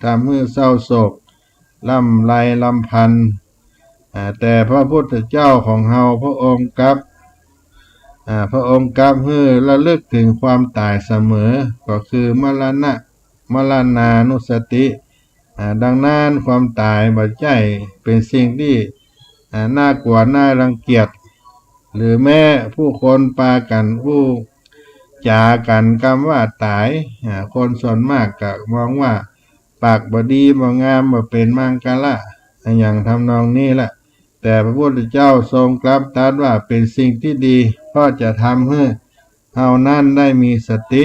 ทำให้เศร้าโศกล่ำไรลำพันธ์แต่พระพุทธเจ้าของเฮาพระองค์กับให้ระลึกถึงความตายเสมอก็คือมรณานุสติดังนั้นความตายบ่ใช่เป็นสิ่งที่น่ากลัวน่ารังเกียจหรือแม้ผู้คนปากันผู้ จากันคำว่าตายคนส่วนมากก็มองว่าปากบ่ดีบ่งามบ่เป็นมังกละอย่างทำนองนี้แหละแต่พระพุทธเจ้าทรงกลับตรัสว่าเป็นสิ่งที่ดีเพราะจะทำให้เฮานั้นได้มีสติ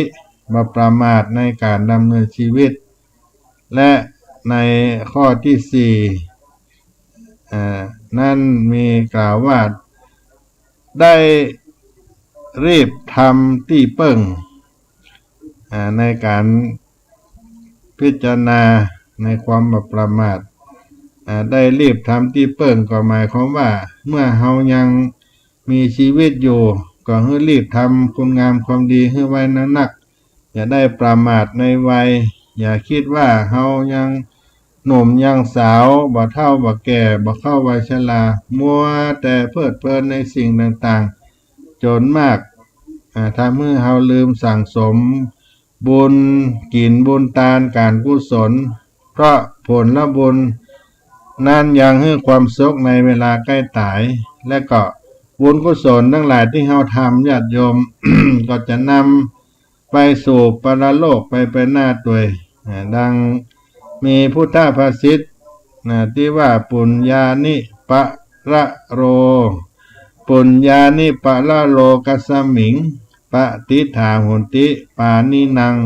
บ่ประมาทในการดำเนินชีวิตและในข้อที่สี่นั่นมีกล่าวว่าได้รีบทำที่เปิ้งในการพิจารณาในความบ่ประมาทได้รีบทำที่เปิ้งก็หมายความว่าเมื่อเฮายังมีชีวิตอยู่ก็ให้รีบทำคุณงามความดีให้ไว้นักอย่าได้ประมาทในวัยอย่าคิดว่าเฮายังหนุ่มยังสาวบ่เฒ่าบ่แก่บ่เข้าวัยชรามัวแต่เพลิดเพลินในสิ่งต่างๆจนมากทำให้เฮาลืมสั่งสมบุญกินบุญทานการกุศลเพราะผลละบุญนั้นยังให้ความสุขในเวลาใกล้ตายและก็บุญกุศลทั้งหลายที่เฮาทำญาติโยม ก็จะนำไปสู่ปรโลกไปหน้าตัวดังมีพุทธภาษิตที่ว่าปุญญานิปะระโรปุญญานิปะระโลกัสสมิงปฏิฐาหุนติปานินัง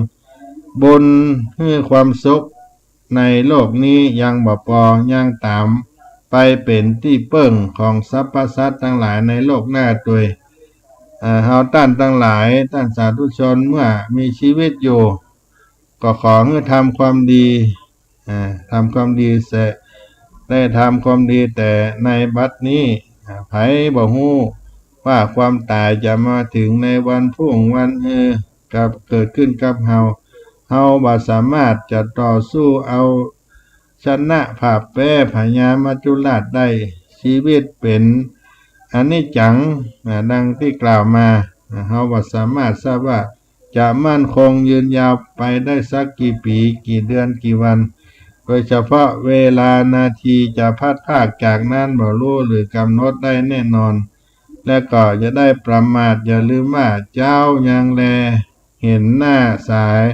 บุญให้ความสุขในโลกนี้ยังบ่พอยังตามไปเป็นที่เปิ้งของสรรพสัตว์ทั้งหลายในโลกหน้าตัวเฮาท่านทั้งหลายท่านสาธุชนเมื่อมีชีวิตอยู่ก็ขอให้ทำความดีทำความดีเสร็จได้ทำความดีแต่ในบัดนี้ไผบ่ฮู้ว่าความตายจะมาถึงในวันพรุ่งวันกับเกิดขึ้นกับเฮาบ่สามารถจะต่อสู้เอาชนะภาพแพ้พญามัจจุราชได้ชีวิตเป็นอนิจจังดังที่กล่าวมาเฮาบ่สามารถทราบว่าจะมั่นคงยืนยาวไปได้สักกี่ปีกี่เดือนกี่วันโดยเฉพาะเวลานาทีจะพัดพากจากนั้นบ่รู้หรือกำหนดได้แน่นอนและก็จะได้ประมาทอย่าลืมว่าเจ้ายังแลเห็นหน้าสาย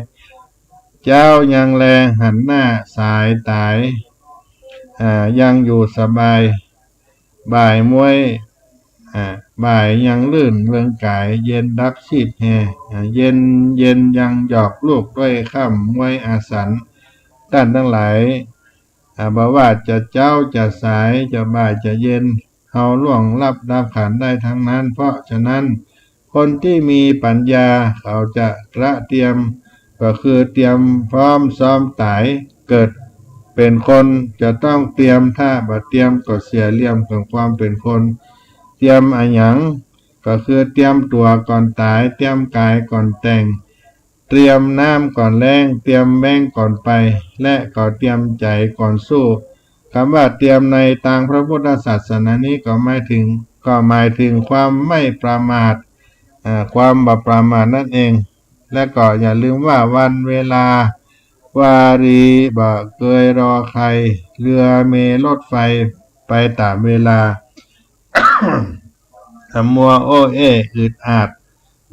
เจ้ายังแลหันหน้าสายตายยังอยู่สบายบ่ายมวยบ่ายยังลื่นเริงกายเย็นดับชีพแห่เย็นยังหยอกลูกด้วยค่ำมวยอาสันท่านทั้งหลายบ่ว่าจะเจ้าจะสายจะบ่ายจะเย็นเฮาล่วงลับดับขันได้ทั้งนั้นเพราะฉะนั้นคนที่มีปัญญาเขาจะเตรียมก็คือเตรียมพร้อมซ้อมตายเกิดเป็นคนจะต้องเตรียมถ้าบ่เตรียมก็เสียเหลี่ยมของความเป็นคนเตรียมอะหยังก็คือเตรียมตัวก่อนตายเตรียมกายก่อนแต่งเตรียมน้ำก่อนแล้งเตรียมแบ่งก่อนไปและก็เตรียมใจก่อนสู้คำว่าเตรียมในทางพระพุทธศาสนานี้ก็หมายถึงความไม่ประมาทความบ่ประมาทนั่นเองและก็อย่าลืมว่าวันเวลาวารีบ่เคยรอใครเรือเมรถไฟไปตามเวลา มัวโอ้เออึดอาด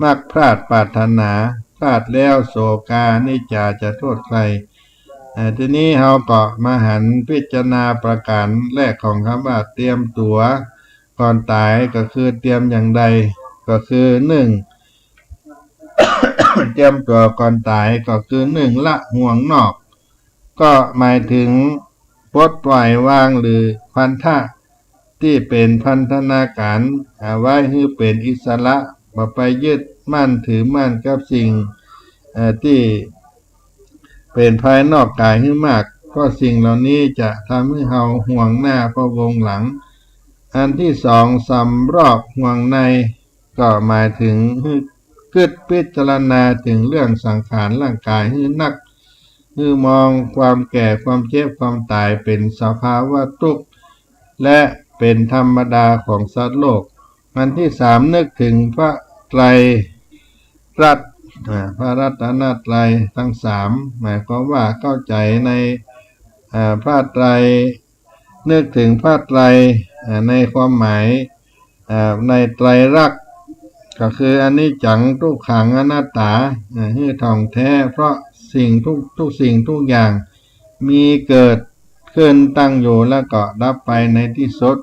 มักพลาดปรารถนาพลาดแล้วโศกานิจจาจะโทษใครทีนี้เราก็มาหันพิจารณาประการแรกของคำว่าเตรียมตัวก่อนตายก็คือเตรียมอย่างใดก็คือหนึ่ง เตรียมตัวก่อนตายก็คือหนึ่งละห่วงนอกก็หมายถึงปลดปล่อยวางหรือพันธะที่เป็นพันธนาการไว้ให้เป็นอิสระบ่ไปยึดมั่นถือมั่นกับสิ่งที่เป็นภายนอกกายให้มากเพราะสิ่งเหล่านี้จะทำให้เราห่วงหน้าพะวงหลังอันที่สองสำรอบห่วงในก็หมายถึงคิดพิจารณาถึงเรื่องสังขารร่างกายให้นักคือมองความแก่ความเจ็บความตายเป็นสภาวะทุกข์และเป็นธรรมดาของสัตว์โลกอันที่สามนึกถึงพระไตรรัตน์พระรัตนตรัยทั้งสามหมายความว่าเข้าใจในพระไตรนึกถึงพระไตรในความหมายในไตรลักษณ์ ก็คืออันนี้จังทุกขังอนัตตาให้ท่องแท้เพราะสิ่งทุกสิ่งทุกอย่างมีเกิดขึ้นตั้งอยู่แล้วก็ดับไปในที่สุด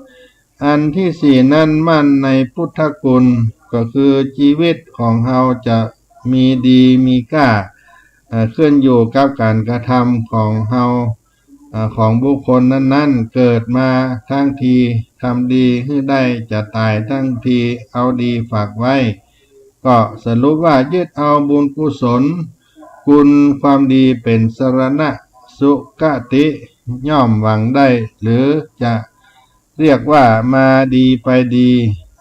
อันที่สี่นั้นมั่นในพุทธคุณก็คือชีวิตของเราจะมีดีมีกล้าขึ้นอยู่กับการกระทำของเราของบุคคลนั้นๆเกิดมาทั้งทีทำดีให้ได้จะตายทั้งทีเอาดีฝากไว้ก็สรุปว่ายึดเอาบุญกุศลคุณความดีเป็นสรณะสุขติย่อมหวังได้หรือจะเรียกว่ามาดีไปดี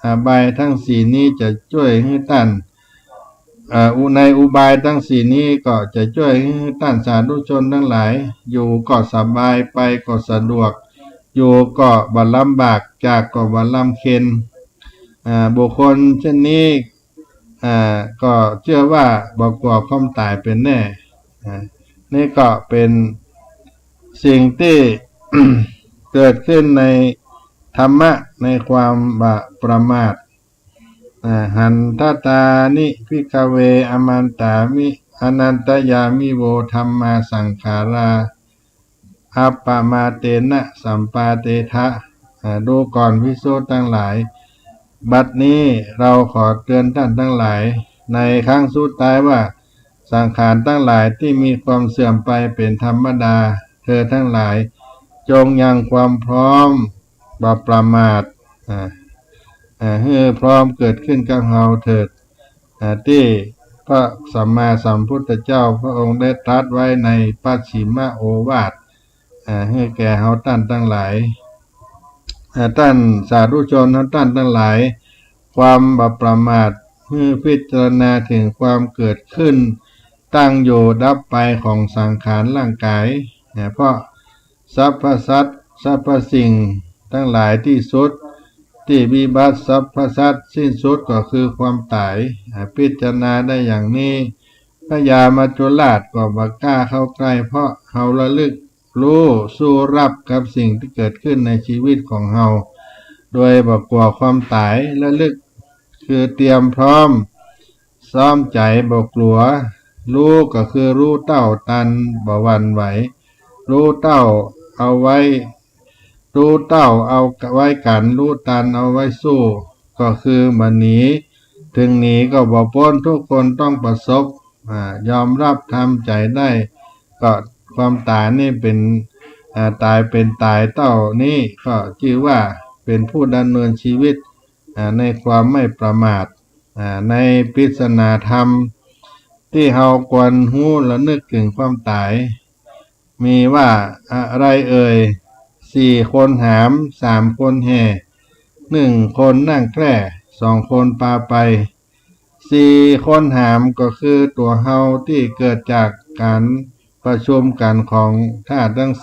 อบายทั้งสี่นี้จะช่วยให้ท่านในอุบายทั้งสี่นี้ก็จะช่วยให้ท่านสาธุชนทั้งหลายอยู่ก็สบายไปก็สะดวกอยู่ก็บ่ลำบากจากก็บ่ลำเค็ญบุคคลเช่นนี้ก็เชื่อว่าบ่กลัวความตายเป็นแน่นี่ก็เป็นสิ่งที่ เกิดขึ้นในธรรมะในความประมาทหันทตานิภิกขเวอมันตามิอนันตยามิโวธัมมาสังขาราอัปปมาเตนะสัมปาเตทะดูก่อนภิกษุทั้งหลายบัดนี้เราขอเตือนท่านทั้งหลายในครั้งสุดท้ายว่าสังขารทั้งหลายที่มีความเสื่อมไปเป็นธรรมดาเธอทั้งหลายจงยังความพร้อมบ่ประมาทให้พร้อมเกิดขึ้นกับเราเถิดที่พระสัมมาสัมพุทธเจ้าพระองค์ได้ตรัสไว้ในปัจฉิมโอวาทให้แก่เราท่านทั้งหลายท่านสาธุชนท่านทั้งหลายความบ่ประมาทให้พิจารณาถึงความเกิดขึ้นตั้งอยู่ดับไปของสังขารร่างกายเพราะสรรพสัตว์สรรพสิ่งทั้งหลายที่สุดที่วิบัติสรรพสัตว์สิ้นสุดก็คือความตายพิจารณาได้อย่างนี้พญามัจจุราชก็บ่กล้าเข้าใกล้เพราะเฮาระลึกรู้สู้รับกับสิ่งที่เกิดขึ้นในชีวิตของเฮาโดยบ่กลัวความตายระลึกคือเตรียมพร้อมซ้อมใจบ่กลัวรู้ก็คือรู้เต้าตันบ่หวั่นไหวรู้เต้าเอาไว้รู้เต้าเอาไว้กันรู้ตันเอาไว้สู้ก็คือมันหนีถึงหนีก็บ่พ้นทุกคนต้องประสบยอมรับทำใจได้ก็ความตายนี่เป็นตายเป็นตายเต้านี่ก็ชื่อว่าเป็นผู้ดำเนินชีวิตในความไม่ประมาทในปริศนาธรรมที่เฮาควรรู้และนึกถึงความตายมีว่าอะไรเอ่ย4 คนหาม3 คนแห่1 คนนั่งแคร่2 คนพาไป4 คนหามก็คือตัวเฮาที่เกิดจากการประชุมกันของธาตุทั้ง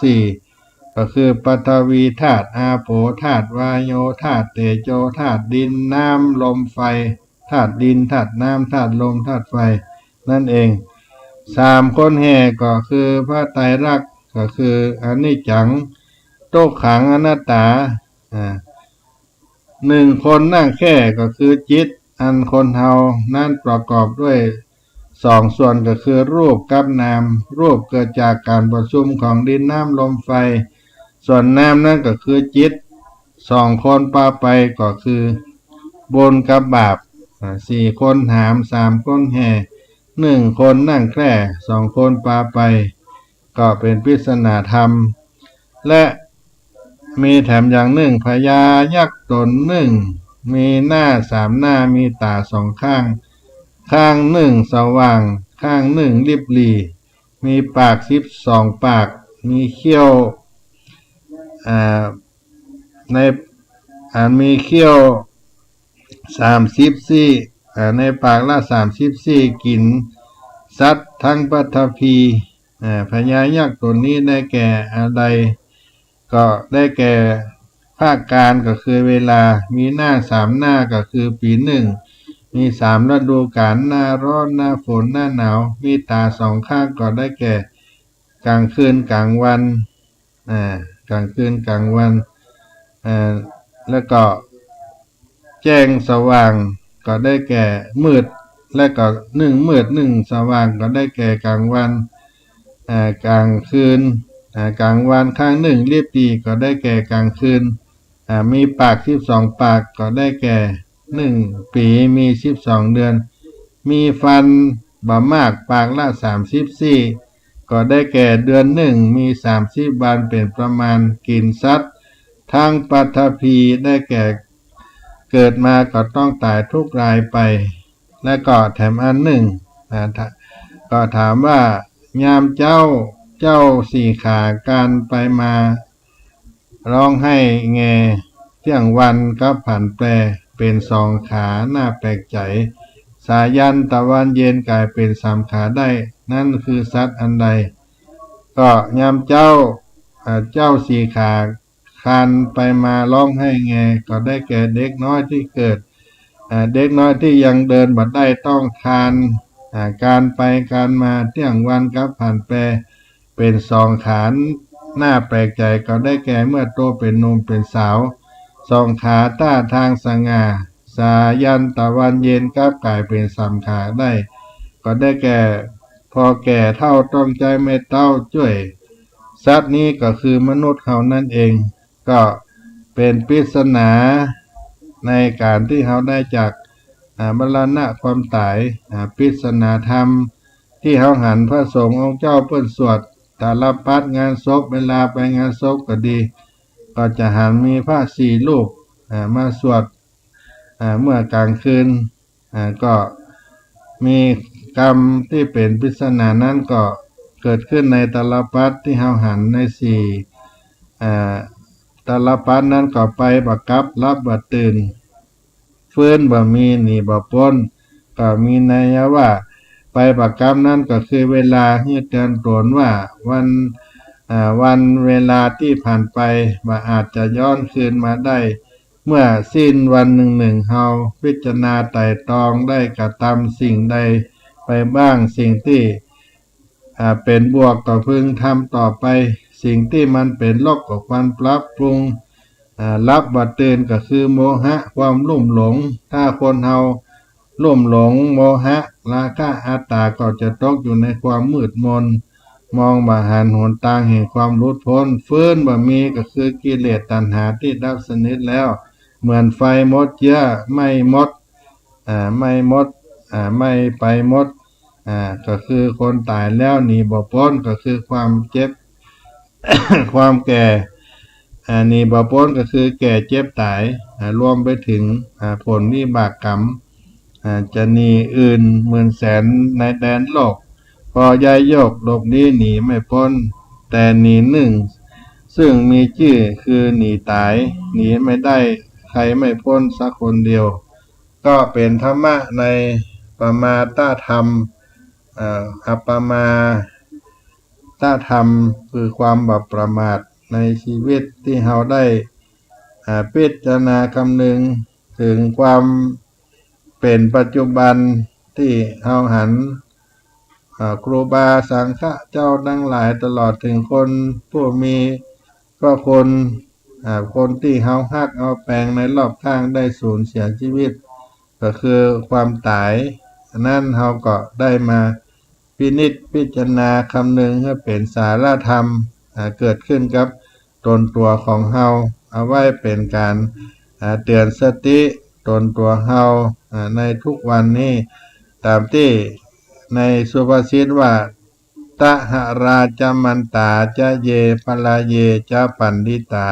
4ก็คือปฐวีธาตุอาโปธาตุวายโยธาตุเตโชธาตุดินน้ำลมไฟธาตุดินธาตุน้ำธาตุลมธาตุไฟนั่นเอง3 คนแห่ก็คือพระไตรลักษณ์ก็คืออนิจจังทุกขังอนัตตา1 คนนั่งแค่ก็คือจิตอันคนเฮานั้นประกอบด้วย2 ส่วนก็คือรูปกับนามรูปเกิดจากการประชุมของดินน้ำลมไฟส่วนนามนั่นก็คือจิต2 คนพาไปก็คือบุญกับบาป4 คนหาม3 คนแห่1 คนนั่งแคร่2 คนพาไปก็เป็นปริศนาธรรมและมีแถมอย่างหนึ่งพญายักษ์ตนหนึ่งมีหน้า3 หน้ามีตา2 ข้างข้างหนึ่งสว่างข้างหนึ่งริบหรี่มีปาก12 ปากมีเขี้ยวในมีเขี้ยว30 ซี่ในปากละ30 ซี่กินสัตว์ทั้งปฐพีพญายักษ์ตนนี้ได้แก่อะไรก็ได้แก่ภาคการก็คือเวลามีหน้า3 หน้าก็คือปี1มี3 ฤดูกาลหน้าร้อนหน้าฝนหน้าหนาวมีตา2 ข้างก็ได้แก่กลางคืนกลางวันกลางคืนกลางวันแล้วก็แจ้งสว่าง ก็ได้แก่มืดและก็หนึ่งมืดหนึ่งสว่างก็ได้แก่กลางวันกลางคืนกลางวันข้างหนึ่งเรียบดีก็ได้แก่กลางคืนมีปาก12ปากก็ได้แก่1 ปีมี12เดือนมีฟันบ่มากปากละ34ก็ได้แก่เดือน1มี30วันเป็นประมาณกินสัตว์ทางปัทภีได้แก่เกิดมาก็ต้องตายทุกรายไปและก็แถมอันหนึ่งก็ถามว่ายามเจ้าสี่ขาการไปมาร้องให้แงเที่ยงวันก็ผันแปรเป็น2ขาหน้าแปลกใจสายันตะวันเย็นกลายเป็น3ขาได้นั่นคือสัตว์อันใดก็ยามเจ้าสี่ขาคานไปมาร้องให้แงก็ได้แก่เด็กน้อยที่เกิดเด็กน้อยที่ยังเดินบัดได้ต้องคานการไปการมาเที่ยงวันกับผ่านแปรเป็น2ขาหน้าแปลกใจก็ได้แก่เมื่อโตเป็นหนุ่มเป็นสาว2ขาต้าทางสง่าสายันตะวันเย็นกับกลายเป็น3ขาได้ก็ได้แก่พอแก่เท่าต้องใจไม่เต้าช่วยสัตว์นี้ก็คือมนุษย์เขานั่นเองก็เป็นปริศนาในการที่เขาได้จากมรณะความตายปริศนาธรรมที่เขาหันพระสงฆ์องค์เจ้าเปิ้นสวดแต่ละปัดงานศพเวลาไปงานศพก็ดีก็จะหันมีพระ4รูปมาสวดเมื่อกลางคืนก็มีกรรมที่เป็นปริศนานั้นก็เกิดขึ้นในแต่ละปัดที่เขาหันในแต่ละปัดนั้นก็ไปบักกับรับบัดตื่นฟื้นบ่มีหนีบ่พ้นก็มีนัยว่าไปบักกับนั้นก็คือเวลาที่เตือนตนว่าวันเวลาที่ผ่านไปว่าอาจจะย้อนคืนมาได้เมื่อสิ้นวันหนึ่งเฮาพิจารณาไตร่ตรองได้กระทำสิ่งใดไปบ้างสิ่งที่เป็นบวกก็พึงทำต่อไปสิ่งที่มันเป็นลบก็ควรปรับปรุงรับบัดตื่นก็คือโมหะความลุ่มหลงถ้าคนเฮาลุ่มหลงโมหะราคะอัตตาก็จะตกอยู่ในความมืดมนมองบ่หันหนทางแห่งความหลุดพ้นฟื้นบ่มีก็คือกิเลสตัณหาที่ดับสนิทแล้วเหมือนไฟหมดเชื้อไม่หมดไม่ไปหมดก็คือคนตายแล้วหนีบ่พ้นก็คือความเจ็บ ความแก่หนีบ่พ้นก็คือแก่เจ็บตายรวมไปถึงผลวิบากกรรมจะหนีอื่นหมื่นแสนในแดนโลกพอยายโยกโลกนี้หนีไม่พ้นแต่หนีหนึ่งซึ่งมีชื่อคือหนีตายหนีไม่ได้ใครไม่พ้นสักคนเดียวก็เป็นธรรมะในปมาตธรรมอัปปมาตธรรมคือความบ่ประมาทในชีวิตที่เราได้พิจารณาคำนึงถึงความเป็นปัจจุบันที่เราหันครูบาสังฆะเจ้าทั้งหลายตลอดถึงคนผู้มีก็คนที่เราฮักเอาแปลงในรอบข้างได้สูญเสียชีวิตก็คือความตายนั้นเราก็ได้มาพินิจพิจารณาคำนึงให้เป็นสาระธรรมเกิดขึ้นกับตนตัวของเราเอาไว้เป็นการเตือนสติตนตัวเราในทุกวันนี้ตามที่ในสุภาษิตว่าตหราจมันตาจะเยปลาเยจะปันดิตา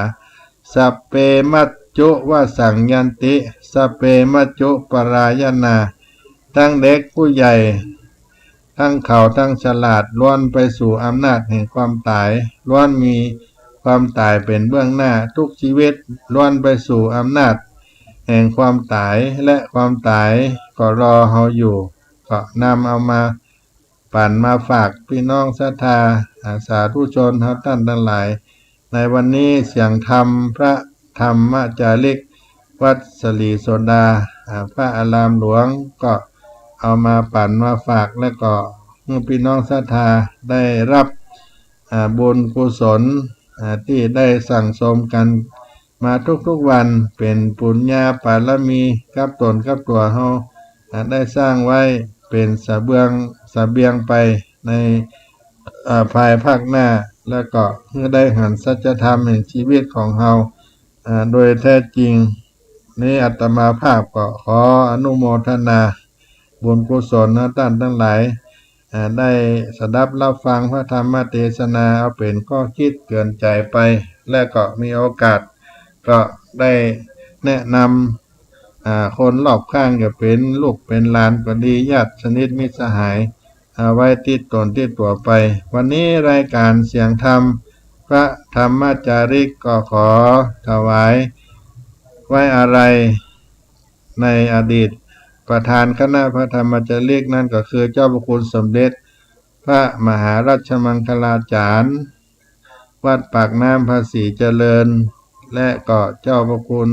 สัพเพมัจจุวสังยันติสัพเพมัจจุปรายนาทั้งเด็กผู้ใหญ่ทั้งเขาทั้งฉลาดล้วนไปสู่อำนาจแห่งความตายล้วนมีความตายเป็นเบื้องหน้าทุกชีวิตล้วนไปสู่อำนาจแห่งความตายและความตายก็รอเฮาอยู่ก็นำเอามาปั่นมาฝากพี่น้องศรัทธาสาธุชนท่านทั้งหลายในวันนี้เสียงธรรมพระธรรมจาริกวัดสลีโสดาพระอารามหลวงก็เอามาปั่นมาฝากแล้วก็เมื่อพี่น้องศรัทธาได้รับบุญกุศลที่ได้สั่งสมกัน มาทุกๆวันเป็นปุญญาปารมีกับตนกับตัวเฮาได้สร้างไว้เป็นเสบียงไปในภายภาคหน้าแล้วก็เพื่อได้หันสัจธรรมแห่งชีวิตของเฮาโดยแท้จริงนี้อาตมาภาพก็ขออนุโมทนาบุญกุศลท่านทั้งหลายได้สดับรับฟังพระธรรมเทศนาเอาเป็นข้อคิดเตือนใจไปและก็มีโอกาสก็ได้แนะนำคนรอบข้างจะเป็นลูกเป็นหลานก็ดีญาติสนิทมิตรสหายไว้ติดตนติดตัวไปวันนี้รายการเสียงธรรมพระธรรมจาริกก็ขอถวายไว้อะไรในอดีตประธานคณะพระธรรมจาริกนั่นก็คือเจ้าพระคุณสมเด็จพระมหาราชมังคลาจารย์วัดปากน้ำภาษีเจริญและก็เจ้าพระคุณ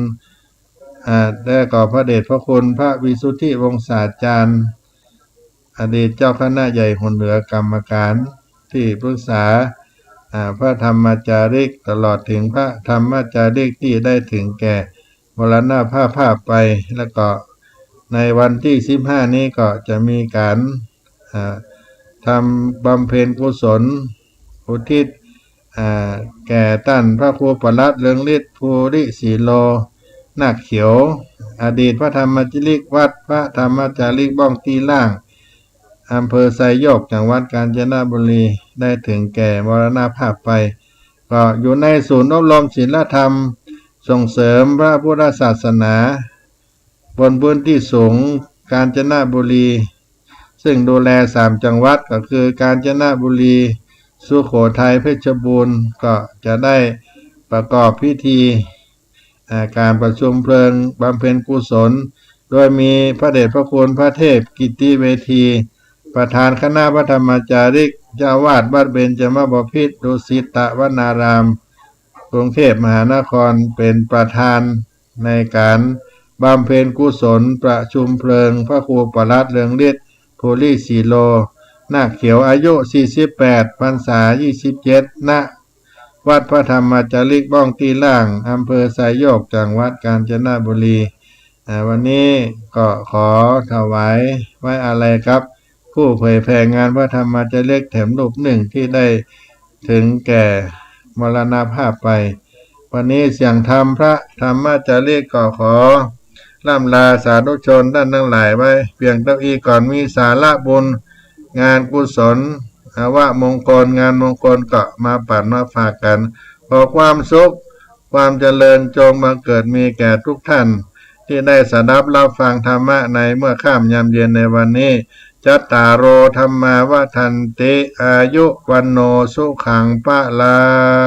และก็พระเดชพระคุณพระวิสุทธิวงศาจารย์อดีตเจ้าคณะใหญ่คนเหนือกรรมการที่ปรึกษาพระธรรมจาริกตลอดถึงพระธรรมจาริกที่ได้ถึงแก่มรณภาพไปแล้วก็ในวันที่15นี้ก็จะมีการทำบำเพ็ญกุศลอุทิศแก่ท่านพระครูปลัดเรืองฤทธิ์ภูริสีโลนาคเขียวอดีตพระธรรมจาริกวัดพระธรรมจาริกบ้องตีล่างอำเภอไซโยกจังหวัดกาญจนบุรีได้ถึงแก่มรณภาพไปก็อยู่ในศูนย์อบรมศีลธรรมส่งเสริมพระพุทธศาสนาบนพื้นที่สูงกาญจนบุรีซึ่งดูแล3จังหวัดก็คือกาญจนบุรีสุโขทัยเพชรบูรณ์ก็จะได้ประกอบพิธีการประชุมเพลิงบำเพ็ญกุศลโดยมีพระเดชพระคุณพระเทพกิตติเวทีประธานคณะพระธรรมจาริกเจ้าวาดวัดเบญจมบพิตรดุสิตวนารามกรุงเทพมหานครเป็นประธานในการบำเพ็ญกุศลประชุมเพลิงพระครูปลัดเรืองฤทธิ์ภูริสีโลนาคเขียวอายุ48พรรษา27ณวัดพระธรรมจาริกบ้องตีล่างอำเภอไซโยกจังหวัดกาญจนบุรีวันนี้ก็ขอถวายไว้อาลัยครับผู้เผยแผ่งานพระธรรมจาริกแถมรูปหนึ่งที่ได้ถึงแก่มรณภาพไปวันนี้เสียงธรรมพระธรรมจาริกก็ขอล่ำลาสาธุชนท่านทั้งหลายไว้เพียงเท่านี้ก่อนมีสาระบุญงานกุศลว่ามงคลงานมงคลก็มาปั่นมาฝากกันขอความสุขความเจริญจงมาเกิดมีแก่ทุกท่านที่ได้สดับรับฟังธรรมะในเมื่อค่ำยามเย็นในวันนี้จัตตารโอธรรมาวทันติอายุวันโนสุขังปะลัง